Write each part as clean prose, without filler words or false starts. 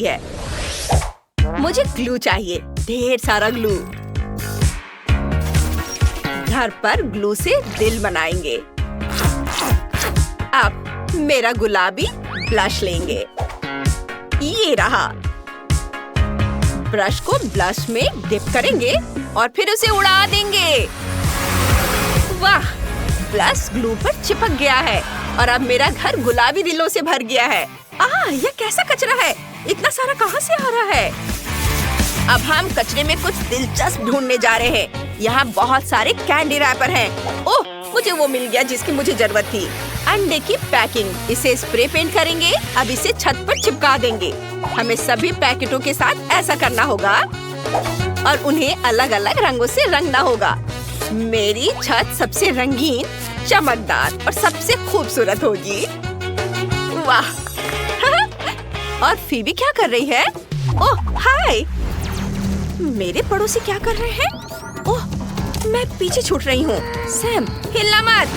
है। मुझे ग्लू चाहिए, ढेर सारा ग्लू। घर पर ग्लू से दिल बनाएंगे। अब मेरा गुलाबी ब्लश लेंगे। ये रहा। ब्रश को ब्लश में डिप करेंगे और फिर उसे उड़ा देंगे। वाह, ब्लश ग्लू पर चिपक गया है और अब मेरा घर गुलाबी दिलों से भर गया है। यह कैसा कचरा है? इतना सारा कहाँ से आ रहा है? अब हम कचरे में कुछ दिलचस्प ढूंढने जा रहे हैं। यहाँ बहुत सारे कैंडी रैपर हैं। ओह, मुझे वो मिल गया जिसकी मुझे जरूरत थी। अंडे की पैकिंग। इसे स्प्रे पेंट करेंगे। अब इसे छत पर चिपका देंगे। हमें सभी पैकेटों के साथ ऐसा करना होगा और उन्हें अलग अलग रंगों से रंगना होगा। मेरी छत सबसे रंगीन, चमकदार और सबसे खूबसूरत होगी। वाह! और फीबी क्या कर रही है? ओह, हाय! मेरे पड़ोसी क्या कर रहे हैं? ओह, मैं पीछे छूट रही हूँ। सैम, हिलना मत!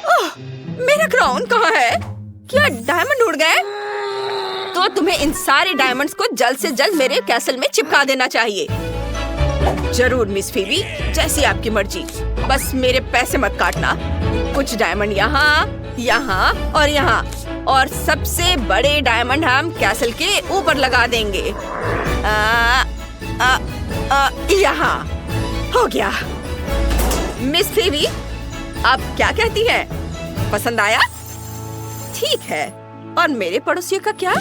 ओह, मेरा क्राउन कहाँ है? क्या डायमंड उड़ गए? तो तुम्हें इन सारे डायमंड्स को जल्द से जल्द मेरे कैसल में चिपका देना चाहिए। जरूर मिस फीबी, जैसी आपकी मर्जी। बस मेरे पैसे मत काटना। कुछ डायमंड यहाँ, यहाँ और यहाँ, और सबसे बड़े डायमंड हम कैसल के ऊपर लगा देंगे। यहाँ हो गया। मिस फीबी, आप क्या कहती हैं? पसंद आया? ठीक है। और मेरे पड़ोसियों का क्या?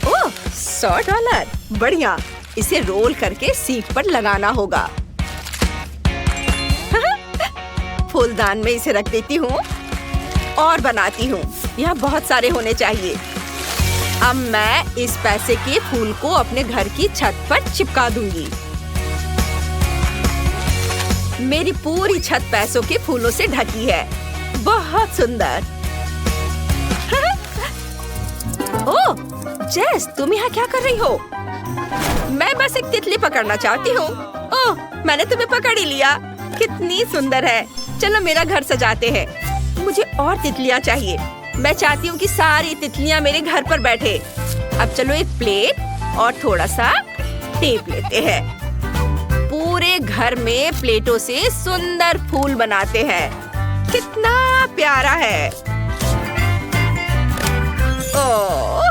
ओह, $100। बढ़िया। इसे रोल करके सीट पर लगाना होगा। फूलदान में इसे रख देती हूँ और बनाती हूँ। यहाँ बहुत सारे होने चाहिए। अब मैं इस पैसे के फूल को अपने घर की छत पर चिपका दूंगी। मेरी पूरी छत पैसों के फूलों से ढकी है। बहुत सुंदर। ओह, जेस, तुम यहाँ क्या कर रही हो? मैं बस एक तितली पकड़ना चाहती हूँ। ओह, मैंने तुम्हें पकड़ ही लिया। कितनी सुंदर है। चलो मेरा घर सजाते हैं। मुझे और तितलियाँ चाहिए। मैं चाहती हूँ कि सारी तितलियाँ मेरे घर पर बैठे। अब चलो एक प्लेट और थोड़ा सा टेप लेते हैं। पूरे घर में प्लेटों से सुंदर फूल बनाते हैं। कितना प्यारा है। ओह,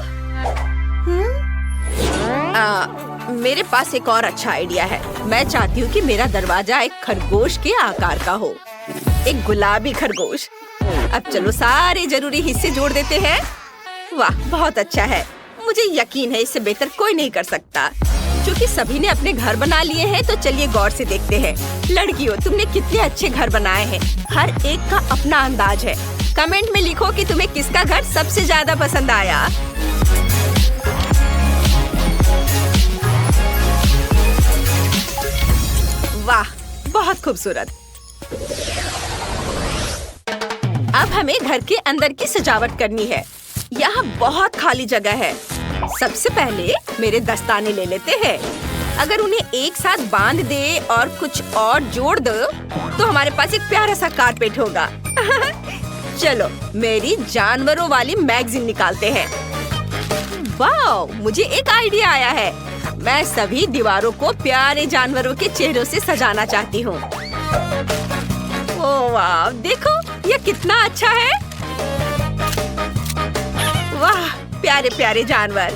मेरे पास एक और अच्छा आइडिया है। मैं चाहती हूँ कि मेरा दरवाजा एक खरगोश के आकार का हो। एक गुलाबी खरगोश। अब चलो सारे जरूरी हिस्से जोड़ देते हैं। वाह, बहुत अच्छा है। मुझे यकीन है इससे बेहतर कोई नहीं कर सकता। क्योंकि सभी ने अपने घर बना लिए हैं, तो चलिए गौर से देखते हैं। लड़कियों, तुमने कितने अच्छे घर बनाए हैं। हर एक का अपना अंदाज है। कमेंट में लिखो कि तुम्हें किसका घर सबसे ज्यादा पसंद आया। वाह, बहुत खूबसूरत। अब हमें घर के अंदर की सजावट करनी है। यहाँ बहुत खाली जगह है। सबसे पहले मेरे दस्ताने ले लेते हैं। अगर उन्हें एक साथ बांध दे और कुछ और जोड़ दो तो हमारे पास एक प्यारा सा कारपेट होगा। चलो मेरी जानवरों वाली मैगजीन निकालते हैं। वाह, मुझे एक आइडिया आया है। मैं सभी दीवारों को प्यारे जानवरों के चेहरों से सजाना चाहती हूँ। ओह वाह, देखो ये कितना अच्छा है। वाह, प्यारे प्यारे जानवर।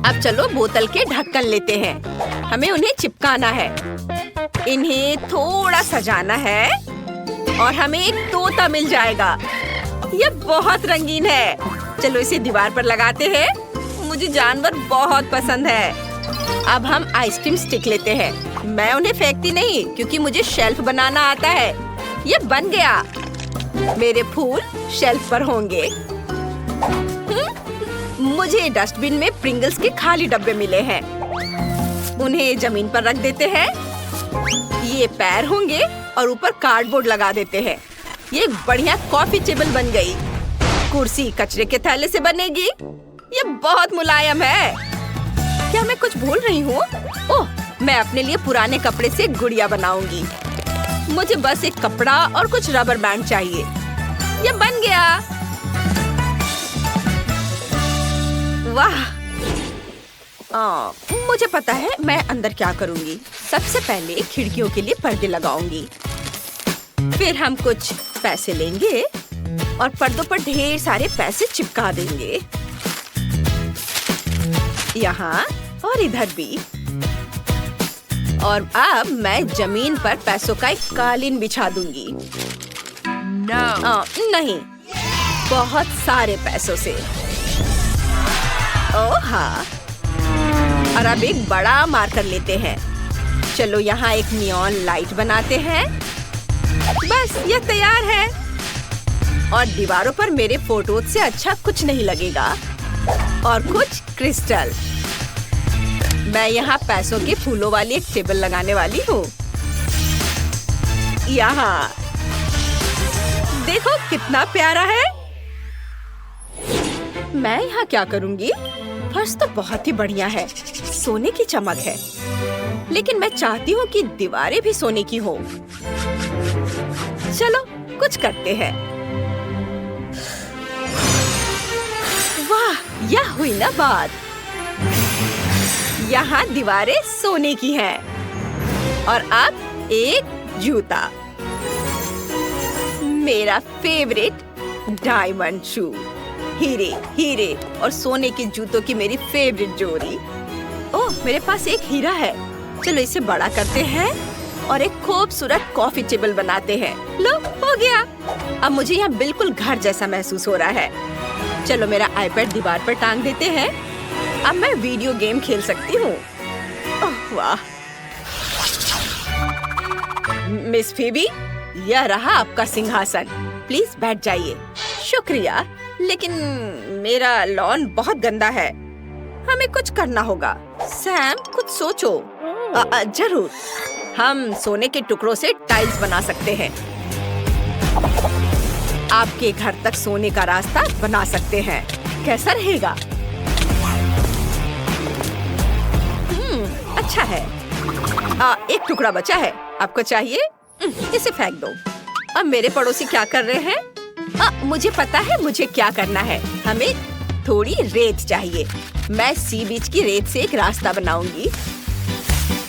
अब चलो बोतल के ढक्कन लेते हैं। हमें उन्हें चिपकाना है। इन्हें थोड़ा सजाना है और हमें एक तोता मिल जाएगा। ये बहुत रंगीन है। चलो इसे दीवार पर लगाते हैं। मुझे जानवर बहुत पसंद है। अब हम आइसक्रीम स्टिक लेते हैं। मैं उन्हें फेंकती नहीं क्योंकि मुझे शेल्फ बनाना आता है। ये बन गया। मेरे फूल शेल्फ पर होंगे। मुझे डस्टबिन में प्रिंगल्स के खाली डब्बे मिले हैं। उन्हें जमीन पर रख देते हैं। ये पैर होंगे और ऊपर कार्डबोर्ड लगा देते हैं। ये एक बढ़िया कॉफी टेबल बन गई। कुर्सी कचरे के थैले से बनेगी। ये बहुत मुलायम है। क्या मैं कुछ भूल रही हूँ? ओह, मैं अपने लिए पुराने कपड़े से गुड़िया बनाऊंगी। मुझे बस एक कपड़ा और कुछ रबर बैंड चाहिए। ये बन गया। वाह! मुझे पता है मैं अंदर क्या करूंगी। सबसे पहले खिड़कियों के लिए पर्दे लगाऊंगी। फिर हम कुछ पैसे लेंगे और पर्दों पर ढेर सारे पैसे चिपका देंगे, यहाँ और इधर भी। और अब मैं जमीन पर पैसों का एक कालीन बिछा दूंगी। नहीं, बहुत सारे पैसों से। ओह हाँ। और अब एक बड़ा मार्कर लेते हैं। चलो यहाँ एक नियॉन लाइट बनाते हैं। बस ये तैयार है। और दीवारों पर मेरे फोटोज से अच्छा कुछ नहीं लगेगा। और कुछ क्रिस्टल। मैं यहाँ पैसों के फूलों वाली एक टेबल लगाने वाली हूँ। यहाँ देखो कितना प्यारा है। मैं यहाँ क्या करूँगी? फर्श तो बहुत ही बढ़िया है, सोने की चमक है। लेकिन मैं चाहती हूँ कि दीवारें भी सोने की हो। चलो कुछ करते हैं। वाह, यह हुई ना बात। यहाँ दीवारें सोने की हैं। और अब एक जूता, मेरा फेवरेट डायमंड शू। हीरे हीरे और सोने के जूतों की मेरी फेवरेट जोड़ी। ओह, मेरे पास एक हीरा है। चलो इसे बड़ा करते हैं और एक खूबसूरत कॉफी टेबल बनाते हैं। लो, हो गया। अब मुझे यहाँ बिल्कुल घर जैसा महसूस हो रहा है। चलो मेरा आईपैड दीवार पर टांग देते हैं। अब मैं वीडियो गेम खेल सकती हूँ। ओह वाह। मिस फीबी, यह रहा आपका सिंहासन। प्लीज बैठ जाइए। शुक्रिया, लेकिन मेरा लॉन बहुत गंदा है। हमें कुछ करना होगा। सैम, कुछ सोचो। जरूर, हम सोने के टुकड़ों से टाइल्स बना सकते हैं। आपके घर तक सोने का रास्ता बना सकते हैं। कैसा रहेगा? अच्छा है। एक टुकड़ा बचा है, आपको चाहिए? इसे फेंक दो। अब मेरे पड़ोसी क्या कर रहे हैं? मुझे पता है मुझे क्या करना है। हमें थोड़ी रेत चाहिए। मैं सी बीच की रेत से एक रास्ता बनाऊंगी।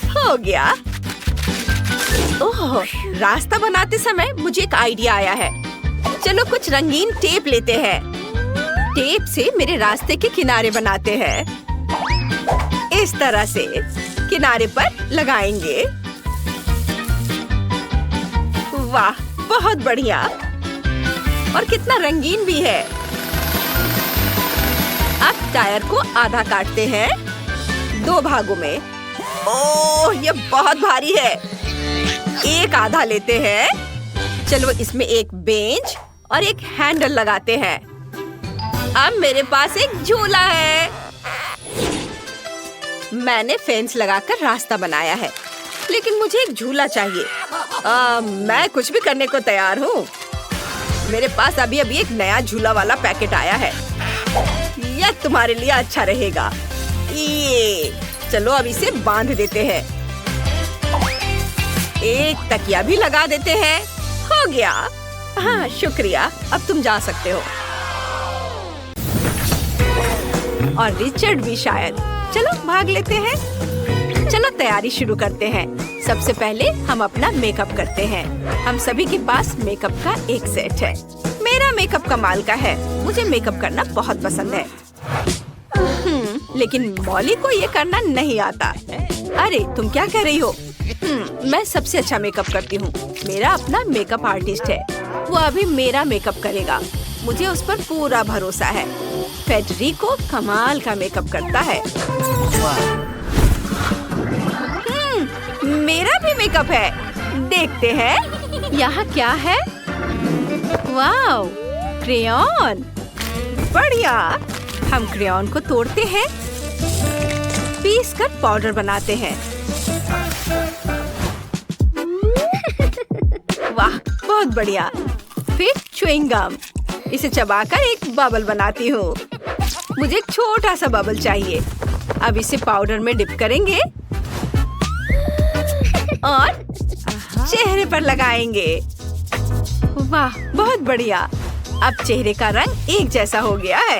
हो गया। ओह, रास्ता बनाते समय मुझे एक आइडिया आया है। चलो कुछ रंगीन टेप लेते हैं। टेप से मेरे रास्ते के किनारे बनाते हैं। इस तरह से किनारे पर लगाएंगे। वाह, बहुत बढ़िया। और कितना रंगीन भी है। अब टायर को आधा काटते हैं 2 भागों में। ओह, ये बहुत भारी है। एक आधा लेते हैं। चलो इसमें एक बेंच और एक हैंडल लगाते हैं। अब मेरे पास एक झूला है। मैंने फेंस लगाकर रास्ता बनाया है, लेकिन मुझे एक झूला चाहिए। मैं कुछ भी करने को तैयार हूँ। मेरे पास अभी एक नया झूला वाला पैकेट आया है। यह तुम्हारे लिए अच्छा रहेगा। ये चलो अब इसे बांध देते हैं। एक तकिया भी लगा देते हैं। हो गया। हाँ, शुक्रिया। अब तुम जा सकते हो। और रिचर्ड भी शायद। चलो भाग लेते हैं। चलो तैयारी शुरू करते हैं। सबसे पहले हम अपना मेकअप करते हैं। हम सभी के पास मेकअप का एक सेट है। मेरा मेकअप कमाल का है। मुझे मेकअप करना बहुत पसंद है। लेकिन मॉली को ये करना नहीं आता। अरे तुम क्या कह रही हो? मैं सबसे अच्छा मेकअप करती हूँ। मेरा अपना मेकअप आर्टिस्ट है। वो अभी मेरा मेकअप करेगा। मुझे उस पर पूरा भरोसा है। फेडरिको कमाल का मेकअप करता है। मेरा भी मेकअप है। देखते हैं यहाँ क्या है। Wow, crayon. बढ़िया। हम क्रेयॉन को तोड़ते हैं, पीस कर पाउडर बनाते हैं। वाह, बहुत बढ़िया। फिर च्युइंग गम। इसे चबाकर एक बबल बनाती हूँ। मुझे एक छोटा सा बबल चाहिए। अब इसे पाउडर में डिप करेंगे और चेहरे पर लगाएंगे। वाह, बहुत बढ़िया। अब चेहरे का रंग एक जैसा हो गया है।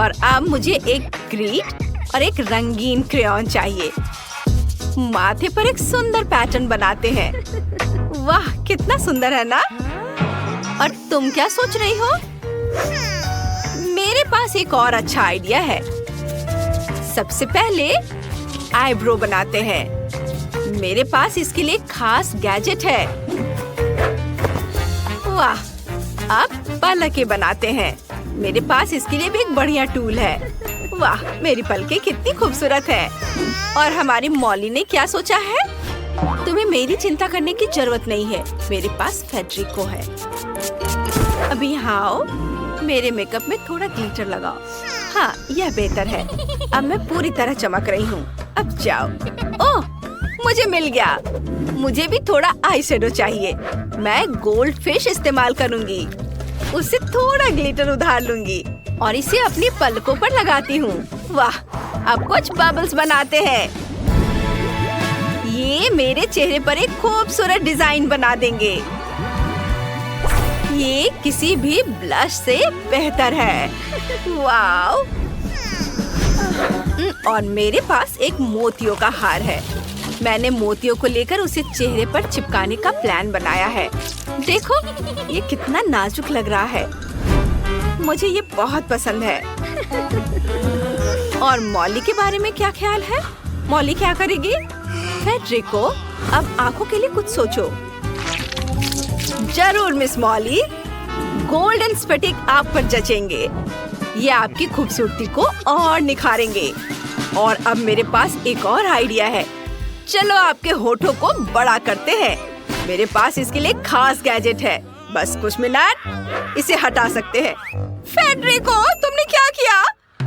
और अब मुझे एक ग्रिड और एक रंगीन क्रेयॉन चाहिए। माथे पर एक सुंदर पैटर्न बनाते हैं। वाह, कितना सुंदर है ना? और तुम क्या सोच रही हो? मेरे पास एक और अच्छा आइडिया है। सबसे पहले आईब्रो बनाते हैं। मेरे पास इसके लिए खास गैजेट है। वाह, अब पलकें बनाते हैं। मेरे पास इसके लिए भी एक बढ़िया टूल है। वाह, मेरी पलकें कितनी खूबसूरत है। और हमारी मॉली ने क्या सोचा है? तुम्हें मेरी चिंता करने की जरूरत नहीं है, मेरे पास फेडरिको है। अभी यहाँ आओ, मेरे मेकअप में थोड़ा ग्लिटर लगाओ। हाँ, यह बेहतर है। अब मैं पूरी तरह चमक रही हूँ। अब जाओ। ओह, मुझे मिल गया। मुझे भी थोड़ा आई शेडो चाहिए। मैं गोल्ड फिश इस्तेमाल करूँगी। उससे थोड़ा ग्लिटर उधार लूंगी और इसे अपनी पलकों पर लगाती हूँ। वाह, अब कुछ बबल्स बनाते हैं। ये मेरे चेहरे पर एक खूबसूरत डिजाइन बना देंगे। ये किसी भी ब्लश से बेहतर है। वाह! और मेरे पास एक मोतियों का हार है। मैंने मोतियों को लेकर उसे चेहरे पर चिपकाने का प्लान बनाया है। देखो, ये कितना नाजुक लग रहा है। मुझे ये बहुत पसंद है। और मॉली के बारे में क्या ख्याल है? मॉली क्या करेगी? फेडरिको, अब आंखों के लिए कुछ सोचो। जरूर मिस मॉली, गोल्डन स्फटिक आप पर जचेंगे। ये आपकी खूबसूरती को और निखारेंगे। और अब मेरे पास एक और आइडिया है। चलो आपके होठों को बड़ा करते हैं। मेरे पास इसके लिए खास गैजेट है। बस कुछ मिनट, इसे हटा सकते हैं। फेडरिको, तुमने क्या किया?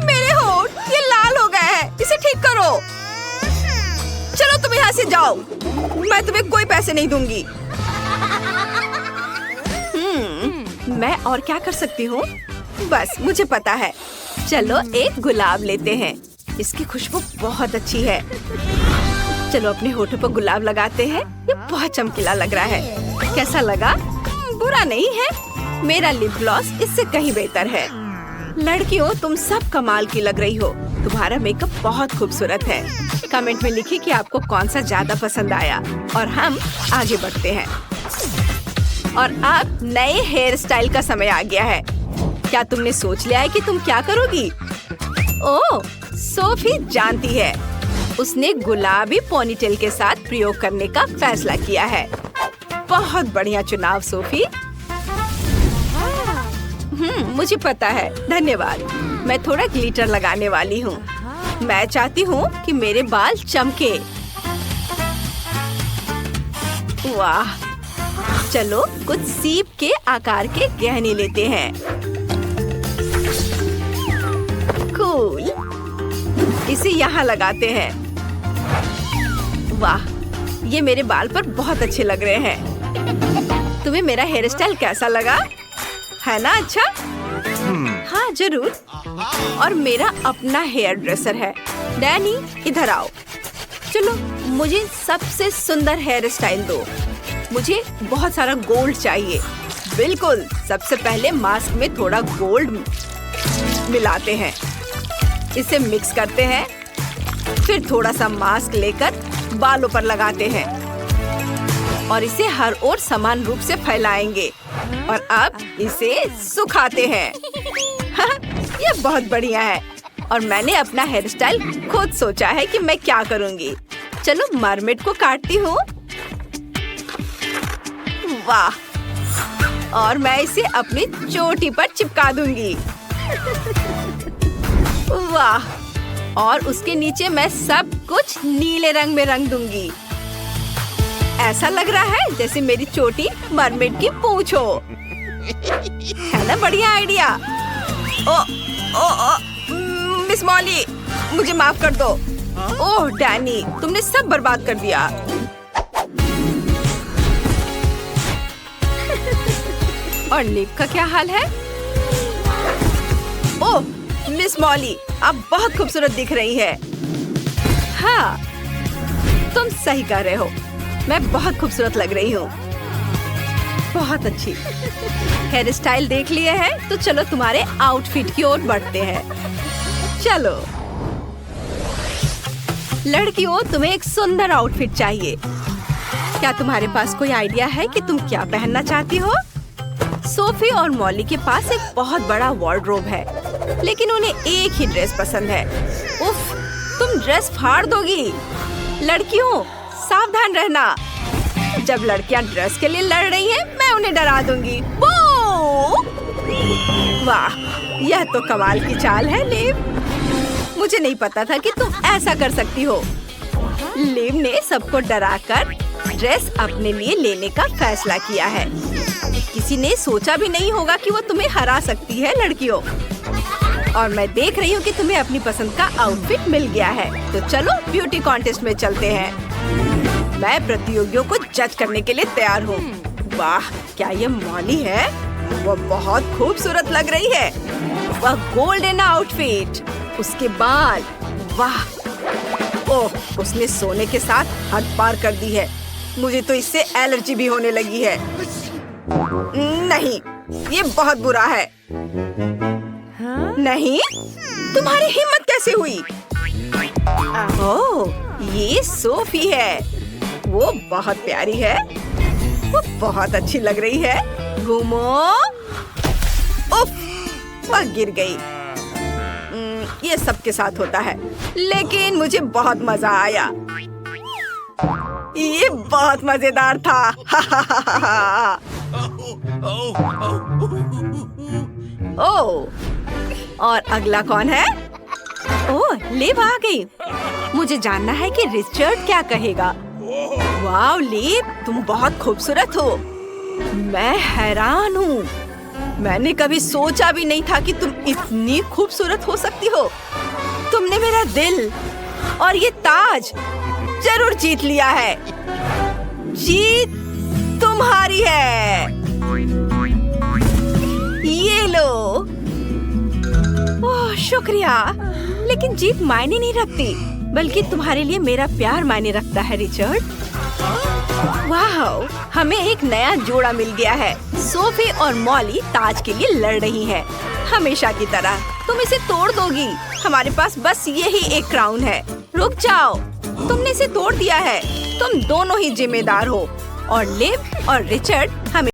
मेरे होठ ये लाल हो गए हैं। इसे ठीक करो। चलो तुम यहाँ से जाओ। मैं तुम्हें कोई पैसे नहीं दूंगी। मैं और क्या कर सकती हूँ? बस मुझे पता है। चलो एक गुलाब लेते हैं। इसकी खुशबू बहुत अच्छी है। चलो अपने होठों पर गुलाब लगाते हैं। ये बहुत चमकीला लग रहा है। कैसा लगा? बुरा नहीं है। मेरा लिप ग्लॉस इससे कहीं बेहतर है। लड़कियों, तुम सब कमाल की लग रही हो। तुम्हारा मेकअप बहुत खूबसूरत है। कमेंट में लिखिए कि आपको कौन सा ज्यादा पसंद आया और हम आगे बढ़ते हैं। और अब नए हेयर स्टाइल का समय आ गया है। क्या तुमने सोच लिया है कि तुम क्या करोगी? ओह, सोफी जानती है। उसने गुलाबी पोनीटेल के साथ प्रयोग करने का फैसला किया है। बहुत बढ़िया चुनाव सोफी। मुझे पता है। धन्यवाद। मैं थोड़ा ग्लिटर लगाने वाली हूँ। मैं चाहती हूँ कि मेरे बाल चमके। वाह! चलो कुछ सीप के आकार के गहने लेते हैं। कूल। इसे यहाँ लगाते हैं। वाह! ये मेरे बाल पर बहुत अच्छे लग रहे हैं। तुम्हें मेरा हेयर स्टाइल कैसा लगा? है ना अच्छा? हाँ जरूर। और मेरा अपना हेयर ड्रेसर है। डैनी, इधर आओ। चलो मुझे सबसे सुंदर हेयर स्टाइल दो। मुझे बहुत सारा गोल्ड चाहिए। बिल्कुल। सबसे पहले मास्क में थोड़ा गोल्ड मिलाते हैं। इसे मिक्स करते हैं। फिर थोड़ा सा मास्क लेकर बालों पर लगाते हैं और इसे हर ओर समान रूप से फैलाएंगे। और अब इसे सुखाते हैं। यह बहुत बढ़िया है। और मैंने अपना हेयर स्टाइल खुद सोचा है कि मैं क्या करूंगी। चलो मरमेड को काटती हूँ। वाह! और मैं इसे अपनी चोटी पर चिपका दूंगी। वाह! और उसके नीचे मैं सब कुछ नीले रंग में रंग दूंगी। ऐसा लग रहा है जैसे मेरी चोटी मरमेड की पूंछ हो। है ना बढ़िया आइडिया? मिस मॉली, मुझे माफ कर दो। ओह डैनी, तुमने सब बर्बाद कर दिया। और लिप का क्या हाल है? ओह मिस मॉली, आप बहुत खूबसूरत दिख रही है। हाँ, तुम सही कह रहे हो। मैं बहुत खूबसूरत लग रही हूँ। बहुत अच्छी। हेयर स्टाइल देख लिए हैं, तो चलो तुम्हारे आउटफिट की ओर बढ़ते हैं। चलो लड़कियों, तुम्हें एक सुंदर आउटफिट चाहिए। क्या तुम्हारे पास कोई आइडिया है कि तुम क्या पहनना चाहती हो? सोफी और मॉली के पास एक बहुत बड़ा वार्डरोब है, लेकिन उन्हें एक ही ड्रेस पसंद है। उफ, तुम ड्रेस फाड़ दोगी। लड़कियों, सावधान रहना। जब लड़कियां ड्रेस के लिए लड़ रही हैं, मैं उन्हें डरा दूंगी। वो! वाह, यह तो कमाल की चाल है लिव। मुझे नहीं पता था कि तुम ऐसा कर सकती हो। लिव ने सबको डराकर ड्रेस अपने लिए लेने का फैसला किया है। किसी ने सोचा भी नहीं होगा कि वो तुम्हें हरा सकती है लड़कियों। और मैं देख रही हूँ कि तुम्हें अपनी पसंद का आउटफिट मिल गया है। तो चलो ब्यूटी कॉन्टेस्ट में चलते हैं। मैं प्रतियोगियों को जज करने के लिए तैयार हूँ। वाह, क्या ये मॉली है? वो बहुत खूबसूरत लग रही है। वह गोल्डन आउटफिट, उसके बाल, वाह! ओह, उसने सोने के साथ हद पार कर दी है। मुझे तो इससे एलर्जी भी होने लगी है। नहीं, ये बहुत बुरा है। नहीं, तुम्हारी हिम्मत कैसे हुई? ओह, ये सोफी है। वो बहुत प्यारी है। वो बहुत अच्छी लग रही है। घूमो। उफ, वह गिर गई। ये सबके साथ होता है, लेकिन मुझे बहुत मजा आया। ये बहुत मजेदार था। ओह, और अगला कौन है? ओह, लिव आ गई। मुझे जानना है कि रिचर्ड क्या कहेगा। वाह लिव, तुम बहुत खूबसूरत हो। मैं हैरान हूँ। मैंने कभी सोचा भी नहीं था कि तुम इतनी खूबसूरत हो सकती हो। तुमने मेरा दिल और ये ताज जरूर जीत लिया है। जीत तुम्हारी है। ये लो। ओह, शुक्रिया। लेकिन जीत मायने नहीं रखती, बल्कि तुम्हारे लिए मेरा प्यार मायने रखता है रिचर्ड। वाह, हमें एक नया जोड़ा मिल गया है। सोफी और मॉली ताज के लिए लड़ रही हैं। हमेशा की तरह तुम इसे तोड़ दोगी। हमारे पास बस यही एक क्राउन है। रुक जाओ, तुमने इसे तोड़ दिया है। तुम दोनों ही जिम्मेदार हो। और लिव और रिचर्ड हमें